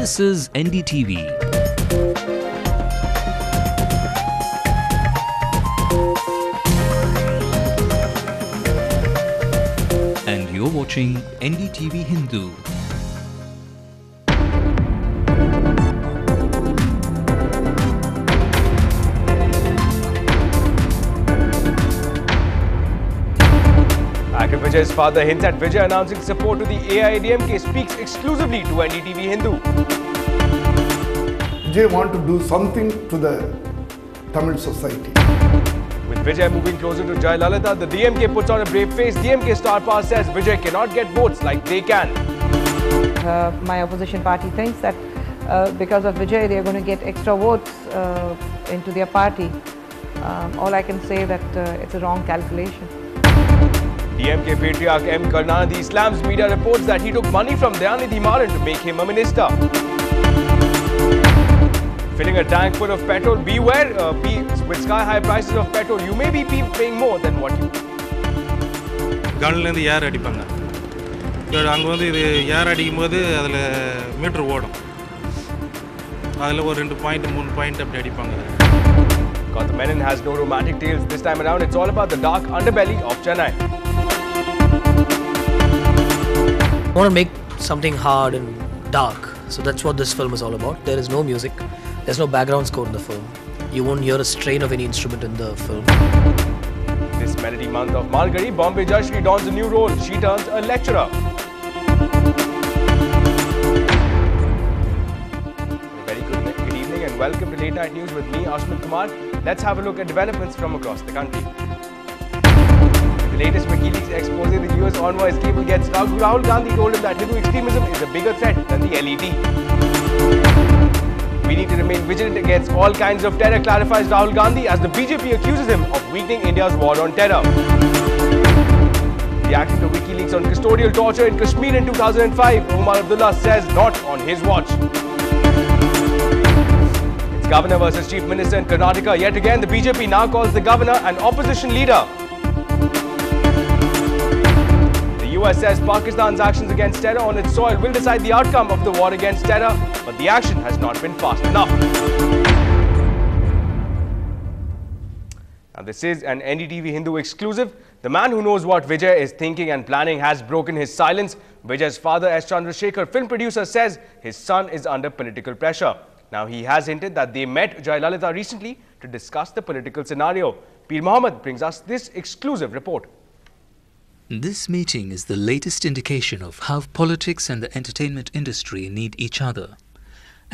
This is NDTV. And you're watching NDTV Hindu. Actor Vijay's father hints at Vijay announcing support to the AIADMK, speaks exclusively to NDTV Hindu. Vijay want to do something to the Tamil society. With Vijay moving closer to Jayalalitha, the DMK puts on a brave face. DMK star power says Vijay cannot get votes like they can. My opposition party thinks that because of Vijay, they are going to get extra votes into their party. All I can say that it's a wrong calculation. DMK patriarch M. Karunanidhi slams media reports that he took money from Dayanidhi Maran to make him a minister. Filling a tank full of petrol, beware, with sky-high prices of petrol, you may be paying more than what you... கன்லேருந்து ஏர் அடிப்பாங்க. அங்கே வந்து இது ஏர் அடிக்கும் போது அதில் metre ஓடும். அதில் ஒரு 2 பாயிண்ட் 3 பாயிண்ட் அப்படி அடிப்பாங்க. Got the Menon has no romantic tales this time around. It's all about the dark underbelly of Chennai. I want to make something hard and dark. So that's what this film is all about. There is no music. There's no background score in the film. You won't hear a strain of any instrument in the film. This melody month of Malgari, Bombay Jayashree dons a new role. She turns a lecturer. Very good evening and welcome to Late Night News with me, Ashwin Kumar. Let's have a look at developments from across the country. The latest WikiLeaks expose, the US envoy's cable gets stuck. Rahul Gandhi told him that Hindu extremism is a bigger threat than the LED. We need to remain vigilant against all kinds of terror, clarifies Rahul Gandhi as the BJP accuses him of weakening India's war on terror. Reacting to WikiLeaks on custodial torture in Kashmir in 2005, Umar Abdullah says not on his watch. It's Governor versus Chief Minister in Karnataka. Yet again, the BJP now calls the governor an opposition leader. The US says Pakistan's actions against terror on its soil will decide the outcome of the war against terror, but the action has not been fast enough. Now this is an NDTV Hindu exclusive. The man who knows what Vijay is thinking and planning has broken his silence. Vijay's father, S. Chandrasekhar, film producer, says his son is under political pressure. Now he has hinted that they met Jayalalitha recently to discuss the political scenario. Peer Mohammed brings us this exclusive report. This meeting is the latest indication of how politics and the entertainment industry need each other.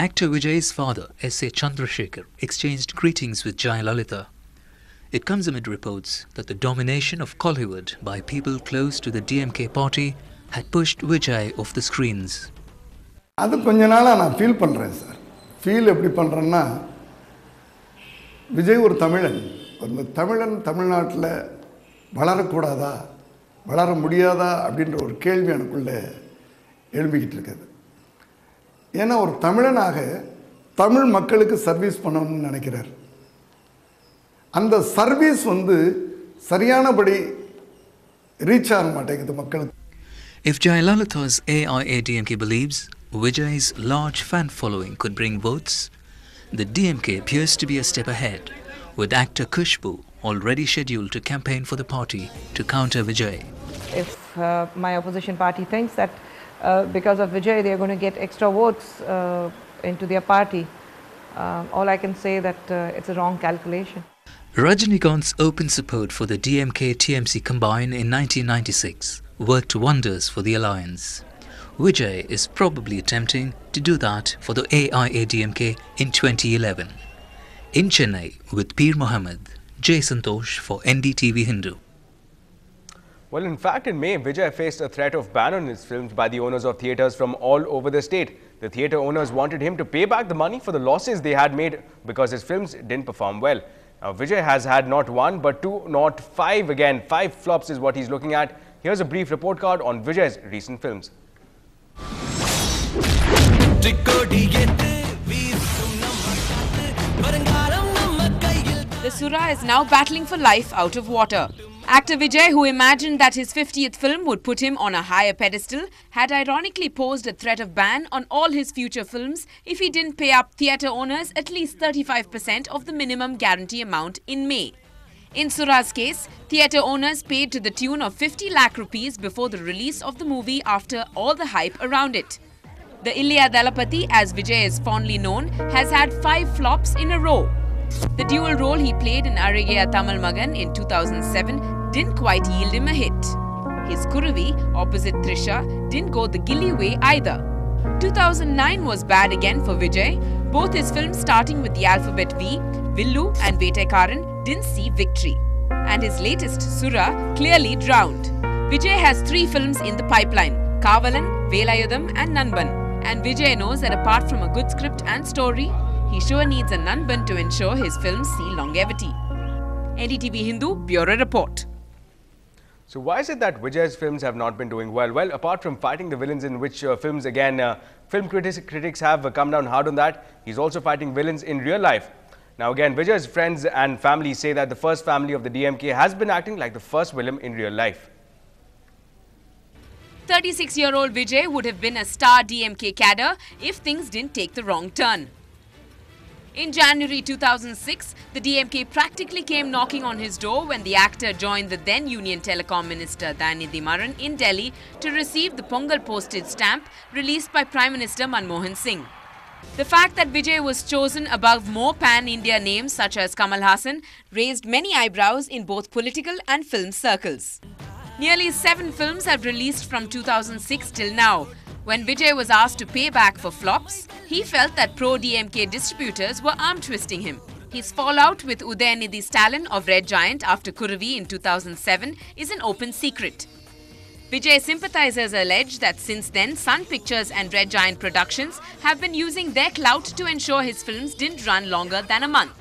Actor Vijay's father, S.A. Chandrasekhar, exchanged greetings with Jayalalitha. It comes amid reports that the domination of Kollywood by people close to the DMK party had pushed Vijay off the screens. அது கொஞ்ச நாளா நான் feel பண்றேன் sir. Feel எப்படி பண்றேன்னா விஜய் ஒரு தமிழன். ஒரு தமிழன் தமிழ்நாட்டில் வளரக்கூடாதா? வளர முடியாதா அப்படின்ற ஒரு கேள்வி எனக்குள்ள எழும்பிக்கிட்டு இருக்குது. ஏன்னா ஒரு தமிழனாக தமிழ் மக்களுக்கு சர்வீஸ் பண்ணணும்னு நினைக்கிறார். அந்த சர்வீஸ் வந்து சரியானபடி ரீச் ஆக மாட்டேங்குது மக்களுக்கு. If Jayalalitha's AIADMK believes Vijay's large fan following could bring votes, the DMK appears to be a step ahead, with actor Khushbu already scheduled to campaign for the party to counter Vijay. If my opposition party thinks that because of Vijay, they are going to get extra votes into their party, all I can say that it's a wrong calculation. Rajinikanth's open support for the DMK-TMC combine in 1996 worked wonders for the alliance. Vijay is probably attempting to do that for the AIADMK in 2011. In Chennai, with Peer Mohammed, Jay Santosh for NDTV Hindu. Well, in fact, in May, Vijay faced a threat of ban on his films by the owners of theatres from all over the state. The theatre owners wanted him to pay back the money for the losses they had made because his films didn't perform well. Now, Vijay has had not one, but two, not five again. 5 flops is what he's looking at. Here's a brief report card on Vijay's recent films. The Sura is now battling for life out of water. Actor Vijay, who imagined that his 50th film would put him on a higher pedestal, had ironically posed a threat of ban on all his future films if he didn't pay up theatre owners at least 35% of the minimum guarantee amount in May. In Sura's case, theatre owners paid to the tune of 50 lakh rupees before the release of the movie after all the hype around it. The Ilya Dalapati, as Vijay is fondly known, has had 5 flops in a row. The dual role he played in Arigaya Tamil Magan in 2007 didn't quite yield him a hit. His Kuruvi, opposite Trisha, didn't go the Gilly way either. 2009 was bad again for Vijay. Both his films starting with the alphabet V, Villu and Vetekaran, didn't see victory. And his latest, Sura, clearly drowned. Vijay has 3 films in the pipeline, Kavalan, Velayudam and Nanban. And Vijay knows that apart from a good script and story, he sure needs a Nanban to ensure his films see longevity. NDTV Hindu, Bureau Report. So why is it that Vijay's films have not been doing well? Well, apart from fighting the villains in which films, again, film critics have come down hard on that, he's also fighting villains in real life. Now again, Vijay's friends and family say that the first family of the DMK has been acting like the first villain in real life. 36-year-old Vijay would have been a star DMK cadre if things didn't take the wrong turn. In January 2006, the DMK practically came knocking on his door when the actor joined the then Union Telecom Minister Dayanidhi Maran in Delhi to receive the Pongal postage stamp released by Prime Minister Manmohan Singh. The fact that Vijay was chosen above more pan-India names such as Kamal Haasan raised many eyebrows in both political and film circles. Nearly 7 films have released from 2006 till now. When Vijay was asked to pay back for flops, he felt that pro-DMK distributors were arm-twisting him. His fallout with Udayanidhi Stalin of Red Giant after Kuruvi in 2007 is an open secret. Vijay sympathizers allege that since then, Sun Pictures and Red Giant Productions have been using their clout to ensure his films didn't run longer than a month.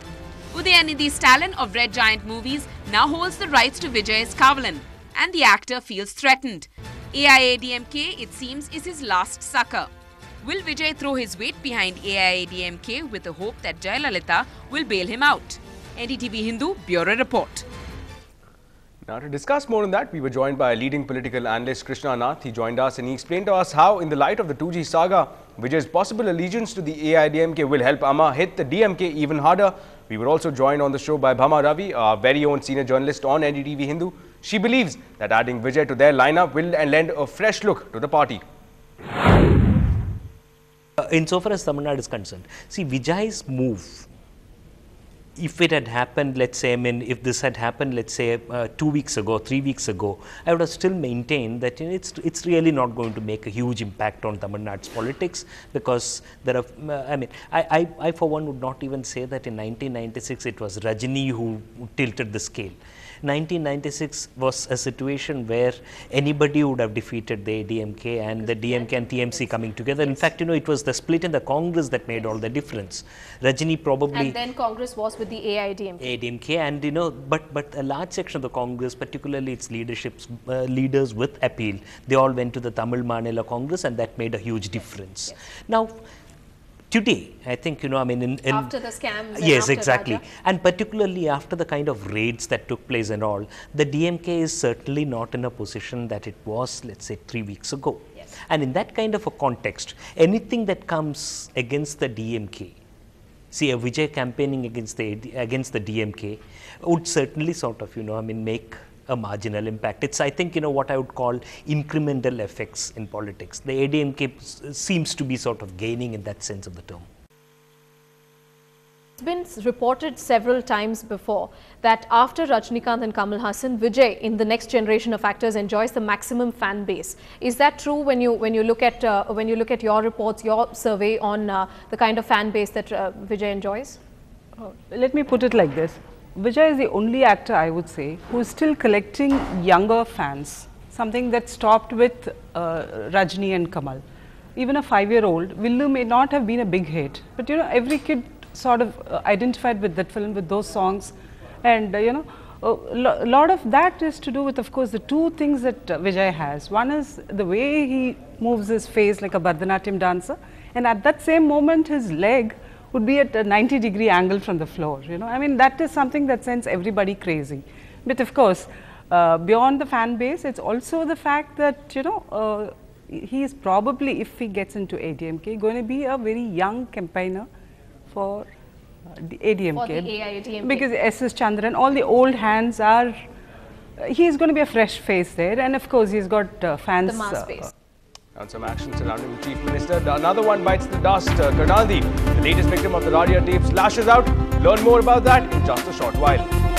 Udayanidhi Stalin of Red Giant Movies now holds the rights to Vijay's Kavalan, and the actor feels threatened. AIADMK, it seems, is his last succor. Will Vijay throw his weight behind AIADMK with the hope that Jayalalitha will bail him out? NDTV Hindu, Bureau Report. Now to discuss more on that, we were joined by a leading political analyst, Krishna Nath. He joined us and he explained to us how, in the light of the 2G saga, Vijay's possible allegiance to the AIADMK will help Amma hit the DMK even harder. We were also joined on the show by Bhama Ravi, our very own senior journalist on NDTV Hindu. She believes that adding Vijay to their lineup will lend a fresh look to the party. Insofar as Tamil Nadu is concerned, see, Vijay's move, if it had happened, let's say, I mean, if this had happened, let's say, 2 weeks ago, 3 weeks ago, I would have still maintained that, you know, it's really not going to make a huge impact on Tamil Nadu's politics, because there are, I mean, I for one would not even say that in 1996 it was Rajini who tilted the scale. 1996 was a situation where anybody would have defeated the ADMK and the DMK and TMC coming together. In fact, you know, it was the split in the Congress that made all the difference. Rajini probably... And then Congress was with the AIADMK. AIADMK, and, you know, but a large section of the Congress, particularly its leaderships, leaders with appeal, they all went to the Tamil Manila Congress, and that made a huge difference. Yes. Now, today, I think, you know, I mean, after the scams. Yes, exactly. Raja. And particularly after the kind of raids that took place and all, the DMK is certainly not in a position that it was, let's say, 3 weeks ago. Yes. And in that kind of a context, anything that comes against the DMK, see, a Vijay campaigning against the DMK would certainly sort of, you know, I mean, make a marginal impact. It's, I think, you know, what I would call incremental effects in politics. The ADMK seems to be sort of gaining in that sense of the term. It's been reported several times before that after Rajinikanth and Kamal Haasan, Vijay in the next generation of actors enjoys the maximum fan base. Is that true when you look at your reports, your survey on the kind of fan base that Vijay enjoys? Let me put it like this. Vijay is the only actor, I would say, who is still collecting younger fans, something that stopped with Rajini and Kamal. Even a 5-year-old, Villu may not have been a big hit, but, you know, every kid sort of identified with that film, with those songs, and, you know, a lot of that is to do with, of course, the 2 things that Vijay has. One is the way he moves his face like a Bharatanatyam dancer, and at that same moment, his leg would be at a 90-degree angle from the floor, you know. I mean, that is something that sends everybody crazy. But of course, beyond the fan base, it's also the fact that, you know, he is probably, if he gets into ADMK, going to be a very young campaigner for the ADMK. For the AIADMK. Because S.S. Chandran, all the old hands are, he is going to be a fresh face there, and of course he's got fans. The mass base. And some action surrounding the Chief Minister. Another one bites the dust. Karnaldi, the latest victim of the Radia tapes, lashes out. Learn more about that in just a short while.